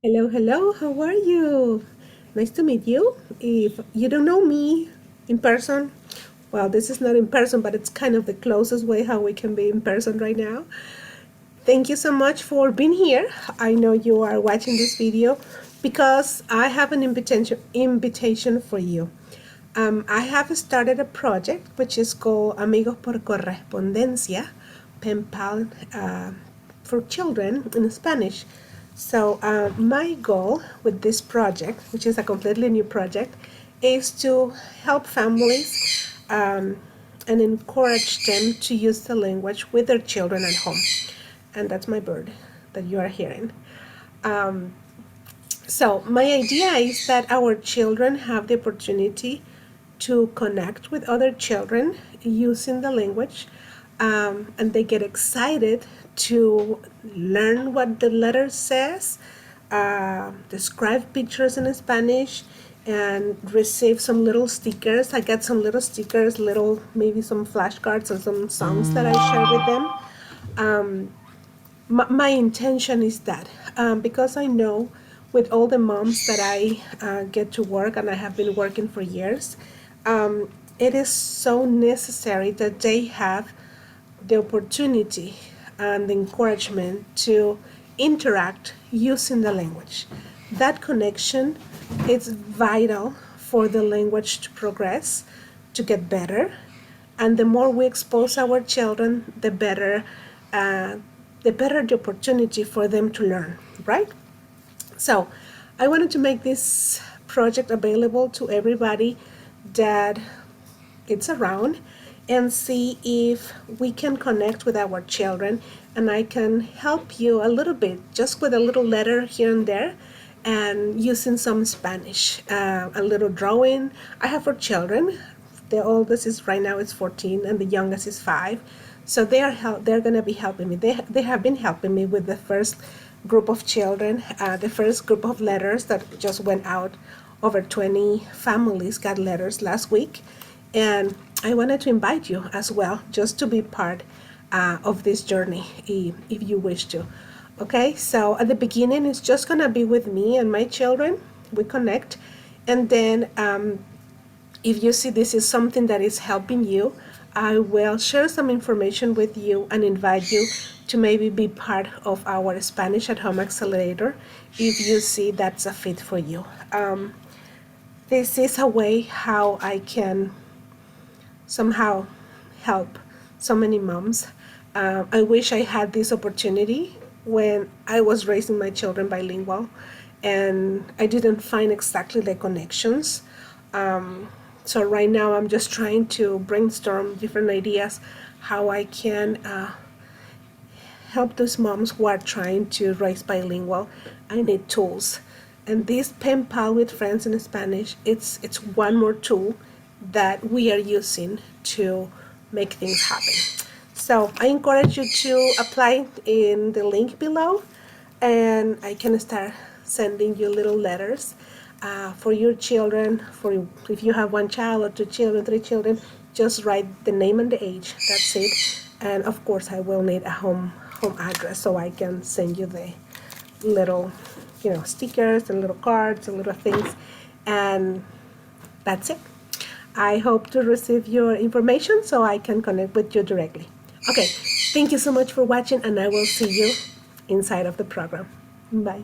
Hello, hello, how are you? Nice to meet you. If you don't know me in person, well, this is not in person, but it's kind of the closest way how we can be in person right now. Thank you so much for being here. I know you are watching this video because I have an invitation for you. I have started a project which is called Amigos por Correspondencia, pen pal for children in Spanish. So my goal with this project, which is a completely new project, is to help families and encourage them to use the language with their children at home. And that's my bird that you are hearing. So my idea is that our children have the opportunity to connect with other children using the language, and they get excited to learn what the letter says, describe pictures in Spanish, and receive some little stickers. I got some little stickers, little maybe some flashcards or some songs that I share with them. My intention is that because I know with all the moms that I get to work, and I have been working for years, it is so necessary that they have the opportunity and the encouragement to interact using the language. That connection is vital for the language to progress, to get better, and the more we expose our children, uh, the better the opportunity for them to learn, right? So I wanted to make this project available to everybody that it's around and see if we can connect with our children, and I can help you a little bit just with a little letter here and there and using some Spanish, a little drawing. I have for children. The oldest is right now is 14 and the youngest is 5. So they're going to be helping me. They have been helping me with the first group of children, the first group of letters that just went out. Over 20 families got letters last week, and I wanted to invite you as well just to be part of this journey if you wish to. Okay, so at the beginning, it's just going to be with me and my children. We connect, and then if you see this is something that is helping you, I will share some information with you and invite you to maybe be part of our Spanish at Home Accelerator if you see that's a fit for you. This is a way how I can somehow help so many moms. I wish I had this opportunity when I was raising my children bilingual, and I didn't find exactly the connections. So right now I'm just trying to brainstorm different ideas how I can help those moms who are trying to raise bilingual. I need tools. And this pen pal with friends in Spanish, it's one more tool that we are using to make things happen. So I encourage you to apply in the link below, and I can start sending you little letters for your children. For if you have one child or two children, three children, just write the name and the age. That's it. And of course, I will need a home address so I can send you the little, stickers and little cards and little things. And that's it. I hope to receive your information so I can connect with you directly. Okay, thank you so much for watching, and I will see you inside of the program. Bye.